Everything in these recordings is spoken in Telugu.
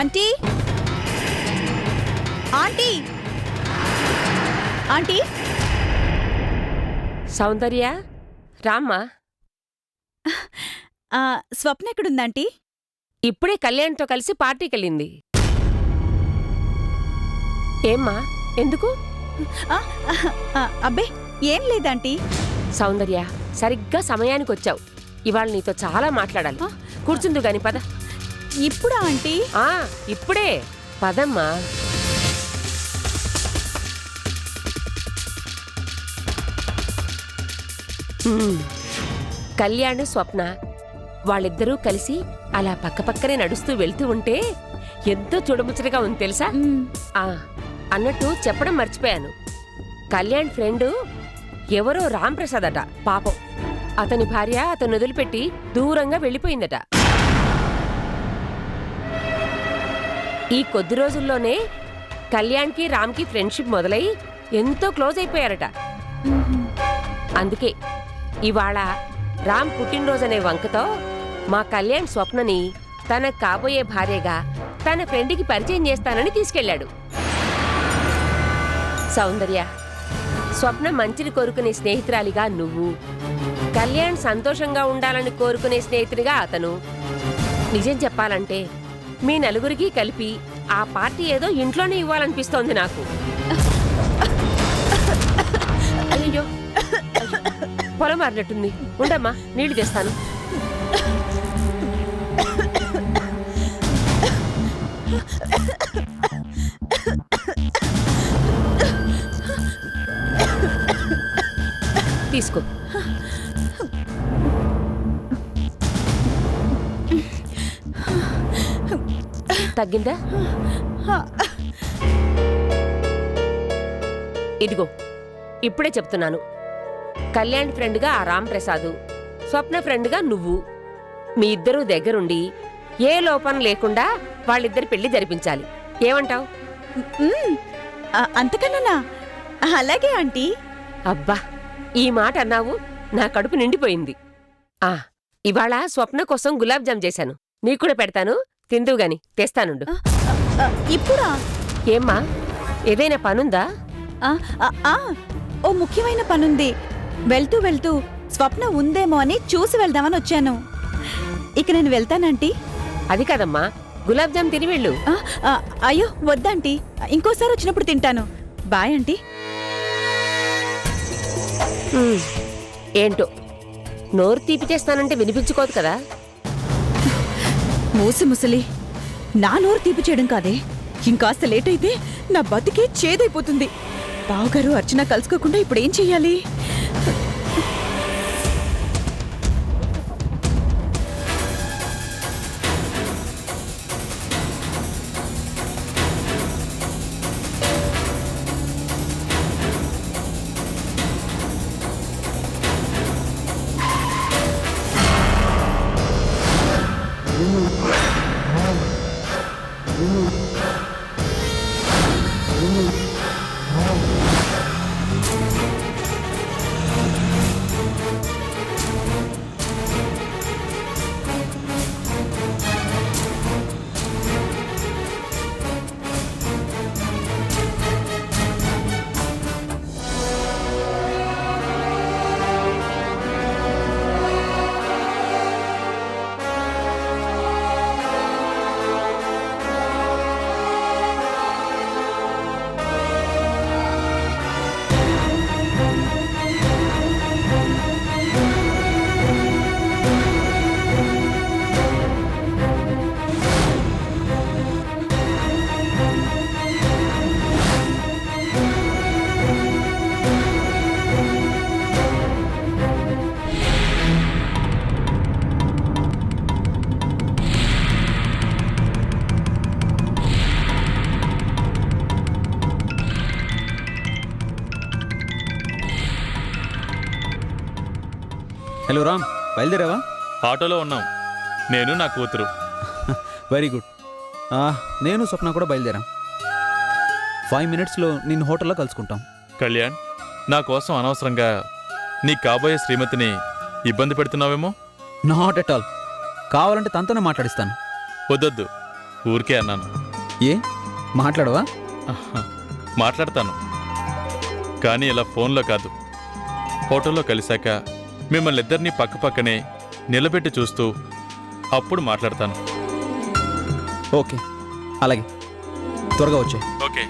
ఆంటీ ఆంటీ ఆంటీ సౌందర్య రామ్మా. స్వప్న ఎక్కడుందాంటీ? ఇప్పుడే కళ్యాణ్తో కలిసి పార్టీకెళ్ళింది. ఏమ్మా ఎందుకు? అబ్బే ఏం లేదాంటీ. సౌందర్య సరిగ్గా సమయానికి వచ్చావు. ఇవాళ నీతో చాలా మాట్లాడాలి. కూర్చుందు గాని పద. ఇప్పుడా ఆంటీ? ఇప్పుడే పదమ్మా. కళ్యాణ్ స్వప్న వాళ్ళిద్దరూ కలిసి అలా పక్కపక్కనే నడుస్తూ వెళ్తూ ఉంటే ఎంతో చూడముచ్చటగా ఉంది తెలుసా? అన్నట్టు చెప్పడం మర్చిపోయాను. కళ్యాణ్ ఫ్రెండు ఎవరో రాంప్రసాద్ అట. పాపం అతని భార్య అతను వదిలిపెట్టి దూరంగా వెళ్ళిపోయిందట. ఈ కొద్ది రోజుల్లోనే కళ్యాణ్కి రామ్కి ఫ్రెండ్షిప్ మొదలై ఎంతో క్లోజ్ అయిపోయారట. అందుకే ఇవాళ రామ్ పుట్టినరోజనే వంకతో మా కళ్యాణ్ స్వప్నని తన కాబోయే భార్యగా తన ఫ్రెండ్కి పరిచయం చేస్తానని తీసుకెళ్లాడు. సౌందర్య, స్వప్న మంచిని కోరుకునే స్నేహితురాలిగా నువ్వు, కళ్యాణ్ సంతోషంగా ఉండాలని కోరుకునే స్నేహితుడిగా అతను. నిజం చెప్పాలంటే మీ నలుగురికి కలిపి ఆ పార్టీ ఏదో ఇంట్లోనే ఇవ్వాలనిపిస్తోంది నాకు. అయ్యో పొలం మారినట్టుంది. ఉండమ్మా, నీళ్లు తెస్తాను. తీసుకో. తగ్గిందా? ఇదిగో ఇప్పుడే చెప్తున్నాను. కళ్యాణ్ ఫ్రెండ్గా ఆ రాంప్రసాదు, స్వప్న ఫ్రెండ్గా నువ్వు, మీ ఇద్దరూ దగ్గరుండి ఏ లోపం లేకుండా వాళ్ళిద్దరి పెళ్లి జరిపించాలి. ఏమంటావ్? అంతకన్నా అలాగే ఆంటీ. అబ్బా, ఈ మాట అన్నావు నా కడుపు నిండిపోయింది. ఇవాళ స్వప్న కోసం గులాబ్ జామ్ చేశాను. నీకు కూడా పెడతాను, తిందువు గాని. తెస్తానుండు. ఇప్పుడా? ఏమ్మా, ఏదైనా పనుందా? ఓ ముఖ్యమైన పనుంది. వెళ్తూ వెళ్తూ స్వప్న ఉందేమో అని చూసి వెళ్దామని వచ్చాను. ఇక నేను వెళ్తానంటీ. అది కాదమ్మా, గులాబ్ జామ్ తిని వెళ్ళు. అయ్యో వద్దంటీ, ఇంకోసారి వచ్చినప్పుడు తింటాను. Bye aunty. ఏంటో నోరు తీపి చేస్తానంటే వినిపించుకోదు కదా. మూసి ముసలి, నా నోరు తీపి చేయడం కాదే, ఇంకాస్త లేట్ అయితే నా బతికే చేదైపోతుంది. బావగారు అర్చన కలుసుకోకుండా ఇప్పుడు ఏం చెయ్యాలి? హలో రామ్, బయలుదేరావా? ఆటోలో ఉన్నాం, నేను నా కూతురు. Very good. నేను స్వప్న కూడా బయలుదేరాం. 5 minutesలో నిన్ను హోటల్లో కలుసుకుంటాం. కళ్యాణ్, నా కోసం అనవసరంగా నీ కాబోయే శ్రీమతిని ఇబ్బంది పెడుతున్నావేమో? Not at all. కావాలంటే తనతోనే మాట్లాడిస్తాను. వద్దొద్దు, ఊరికే అన్నాను. ఏ మాట్లాడవా? ఆహా, మాట్లాడతాను, కానీ ఇలా ఫోన్లో కాదు. హోటల్లో కలిశాక మిమ్మల్ని ఇద్దరినీ పక్కపక్కనే నిలబెట్టి చూస్తూ అప్పుడు మాట్లాడతాను. ఓకే, అలాగే, త్వరగా వచ్చే. ఓకే.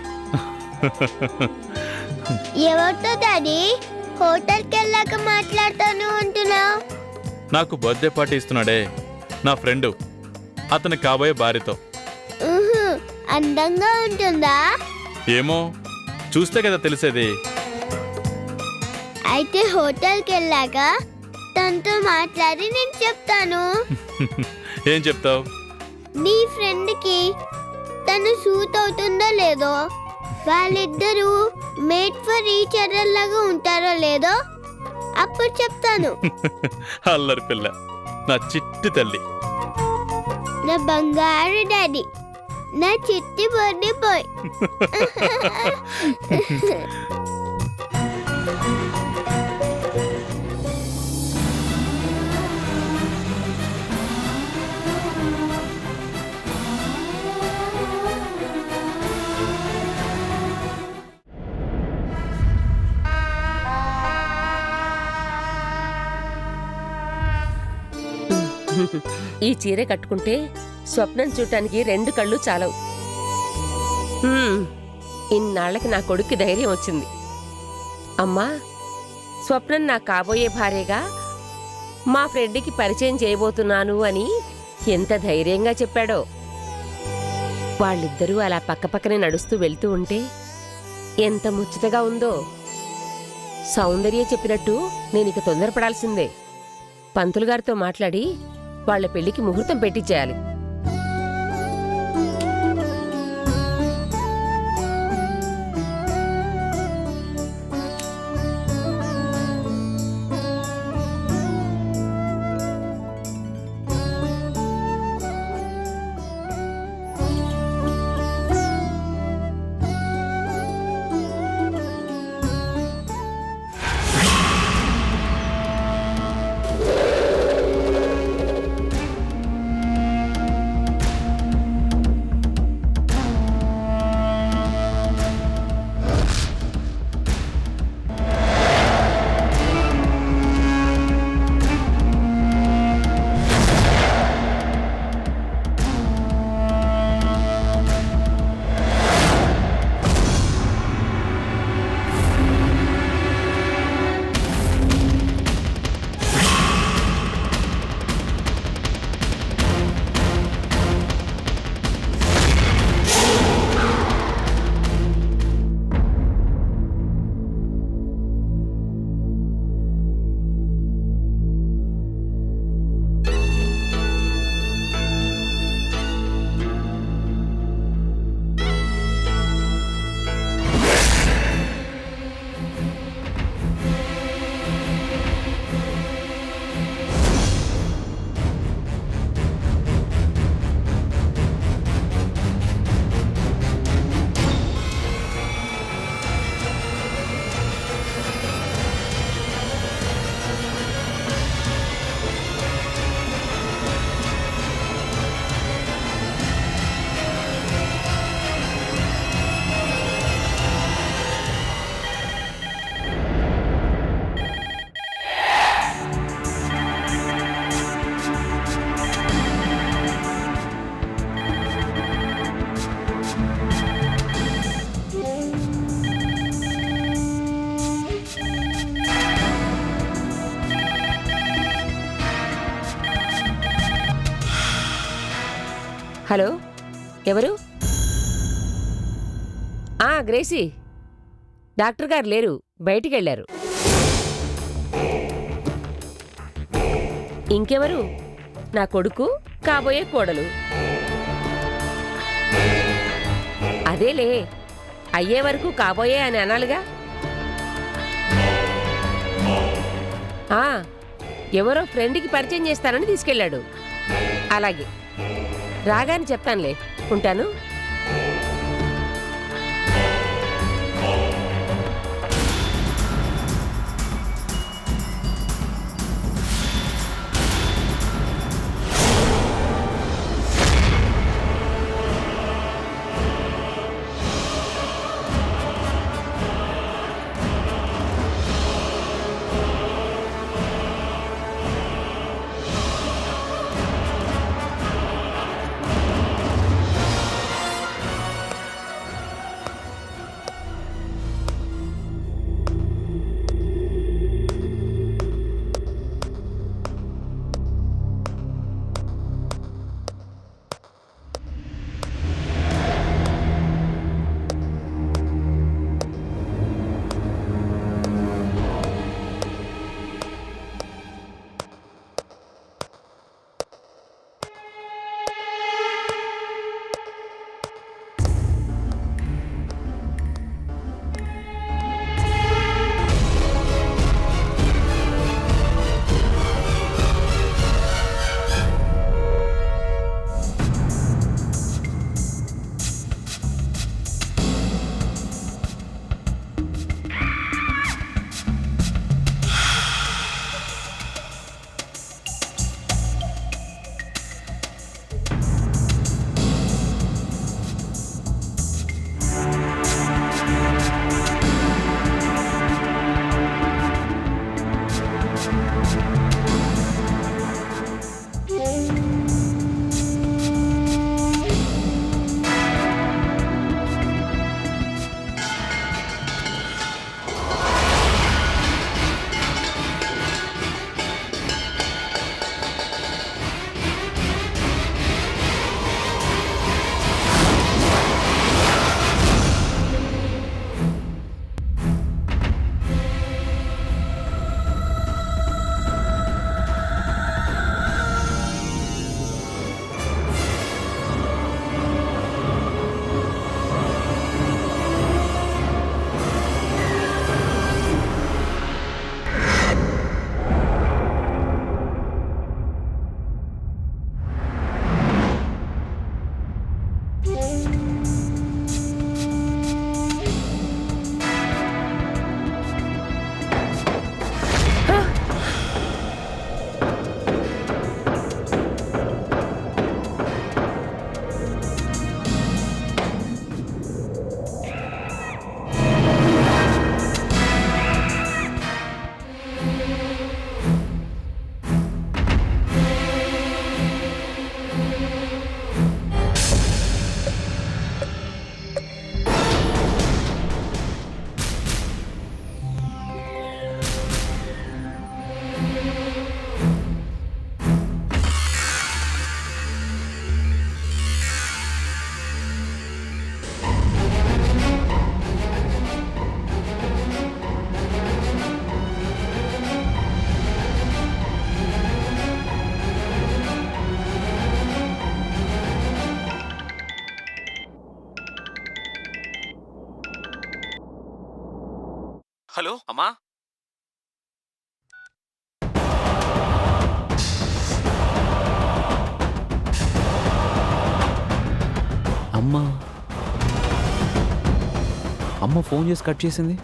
ఎవరితో డాడీ హోటల్కి వెళ్ళాక మాట్లాడతాను అంటున్నావు? నాకు బర్త్డే పార్టీ ఇస్తున్నాడే నా ఫ్రెండు, అతని కాబోయే భార్యతో. అందంగా ఉంటుందా? ఏమో, చూస్తే కదా తెలిసేది. అయితే హోటల్కి వెళ్ళాక తనతో మాట్లాడి నేను చెప్తాను. ఏం చెప్తావు? నీ ఫ్రెండ్కి తను సూట్ అవుతుందో లేదో, వాళ్ళిద్దరూ మేడ్ ఫర్ ఈచ్ అదర్ లాగా ఉంటారో లేదో అప్పుడు చెప్తాను. అల్లరి పిల్ల, నా చిట్టి తల్లి. నా బంగారు డాడీ, నా చిట్టి బర్త్డే బాయ్. ఈ చీర కట్టుకుంటే స్వప్నం చూడటానికి 2 కళ్ళు చాలవు. ఇన్నాళ్లకి నా కొడుక్కి ధైర్యం వచ్చింది. అమ్మా, స్వప్నం నా కాబోయే భార్యగా మా ఫ్రెండ్కి పరిచయం చేయబోతున్నాను అని ఎంత ధైర్యంగా చెప్పాడో. వాళ్ళిద్దరూ అలా పక్కపక్కనే నడుస్తూ వెళ్తూ ఉంటే ఎంత ముచ్చటగా ఉందో. సౌందర్య చెప్పినట్టు నేనిక తొందరపడాల్సిందే. పంతులు గారితో మాట్లాడి వాళ్ల పెళ్లికి ముహూర్తం పెట్టించేయాలి. హలో, ఎవరు? గ్రేసీ, డాక్టర్ గారు లేరు, బయటికెళ్లారు. ఇంకెవరు? నా కొడుకు, కాబోయే కోడలు. అదేలే, అయ్యే వరకు కాబోయే అని అనాలిగా. ఎవరో ఫ్రెండ్కి పరిచయం చేస్తానని తీసుకెళ్ళాడు. అలాగే, రాగానే చెప్తానులే. ఉంటాను. హలో అమ్మా. అమ్మా అమ్మ ఫోన్ చేసి కట్ చేసింది.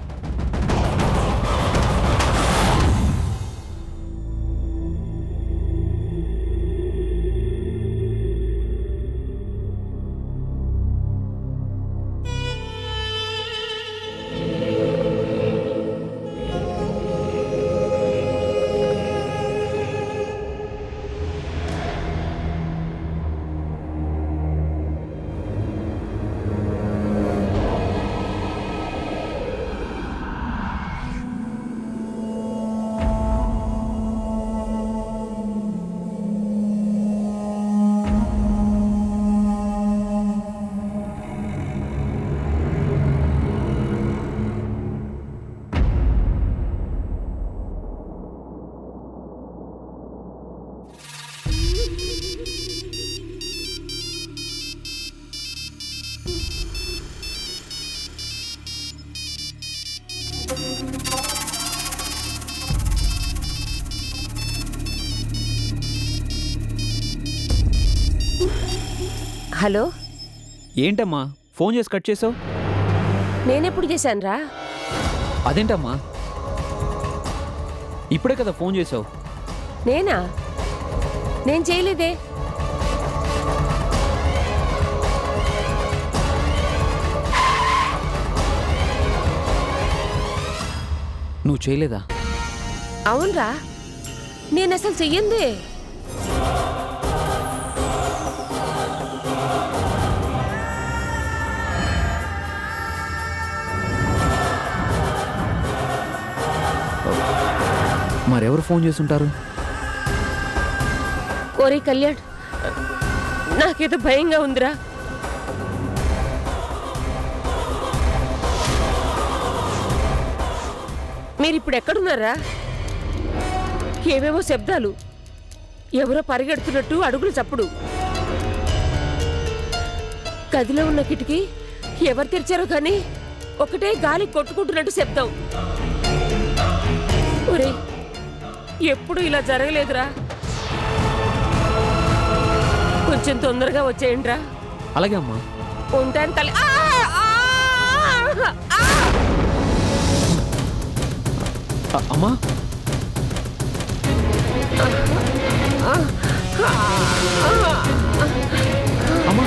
హలో, ఏంటమ్మా ఫోన్ చేసి కట్ చేసావు? నేనెప్పుడు చేశానురా? అదేంటమ్మా ఇప్పుడే కదా ఫోన్ చేసావు? నేనా? నేను చేయలేదే. నువ్వు చేయలేదా? అవునరా, నేను అసలు చెయ్యందే. మరెవరు ఫోన్ చేస్తుంటారు? ఓరే కళ్యాణ్, నాకేదో భయంగా ఉందిరా. మీరిప్పుడు ఎక్కడున్నారా? ఏవేవో శబ్దాలు, ఎవరో పరిగెడుతున్నట్టు అడుగులు చప్పుడు. గదిలో ఉన్న కిటికీ ఎవరు తెరిచారో కానీ ఒకటే గాలి కొట్టుకుంటున్నట్టు శబ్దం. ఒరే, ఎప్పుడు ఇలా జరగలేదురా. కొంచెం తొందరగా వచ్చేయండి రా. అలాగే అమ్మా. ఉంటాను తల్లి. అమ్మా అమ్మా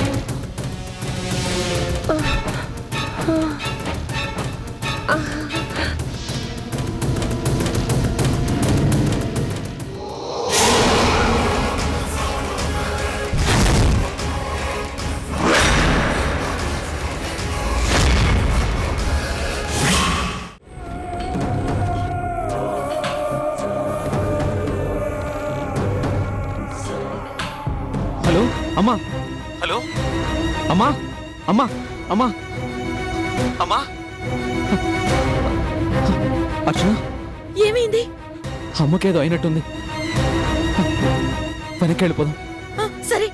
హలో అమ్మా. హలో అమ్మా. అమ్మా అమ్మా అమ్మా. అర్చన, ఏమైంది? అమ్మకేదో అయినట్టుంది. వెనక్కి వెళ్ళిపోదాం. సరే.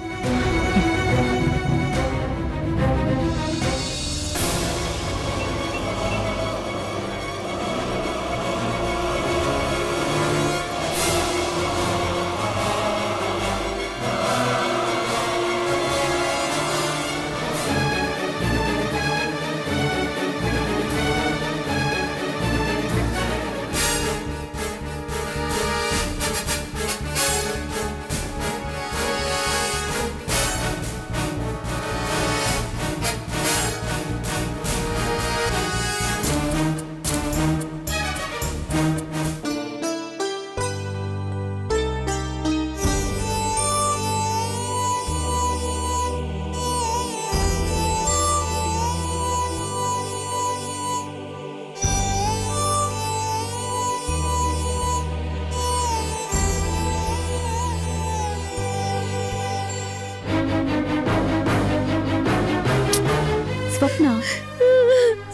స్వప్న,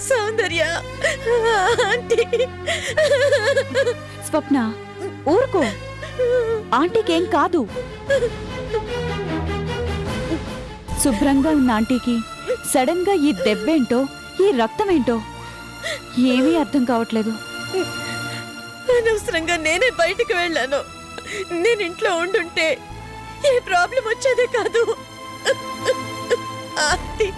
సౌందర్య, ఆంటీ. స్వప్న, ఊరుకో. ఆంటీకేం కాదు. శుభ్రంగా ఉన్న ఆంటీకి సడన్ గా ఈ దెబ్బేంటో, ఈ రక్తమేంటో ఏమీ అర్థం కావట్లేదు. అనవసరంగా నేనే బయటికి వెళ్ళాను. నేను ఇంట్లో ఉండుంటే ఏ ప్రాబ్లం వచ్చేదే కాదు. ఆంటీ.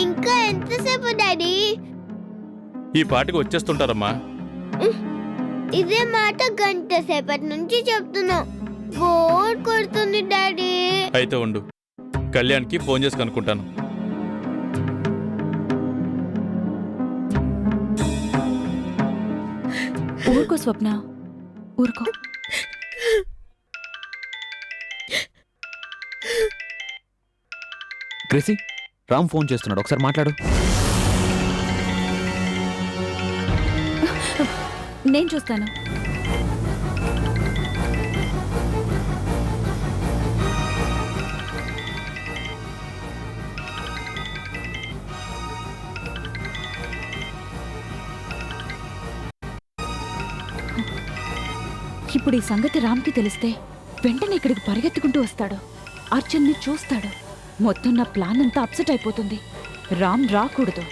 ఇంకా ఎంతసేపు డాడీ? ఈ పాటికి వచ్చేస్తుంటారమ్మా. ఇదే మాట గంట సేపటి నుంచి చెప్తున్నావు. బోర్ కొడుతుంది డాడీ. అయితే ఉండు, కళ్యాణ్కి ఫోన్ చేసి కనుక్కుంటాను. ఊరుకో స్వప్న, ఊరుకో. క్రిసి, రామ్ ఫోన్ చేస్తున్నాడు, ఒకసారి మాట్లాడు. నేను చూస్తాను. ఇప్పుడు ఈ సంగతి రామ్కి తెలిస్తే వెంటనే ఇక్కడికి పరిగెత్తుకుంటూ వస్తాడు. అర్జున్ని చూస్తాడు. మొత్తం నా ప్లాన్ అంతా అప్సెట్ అయిపోతుంది. రామ్ రాకూడదు.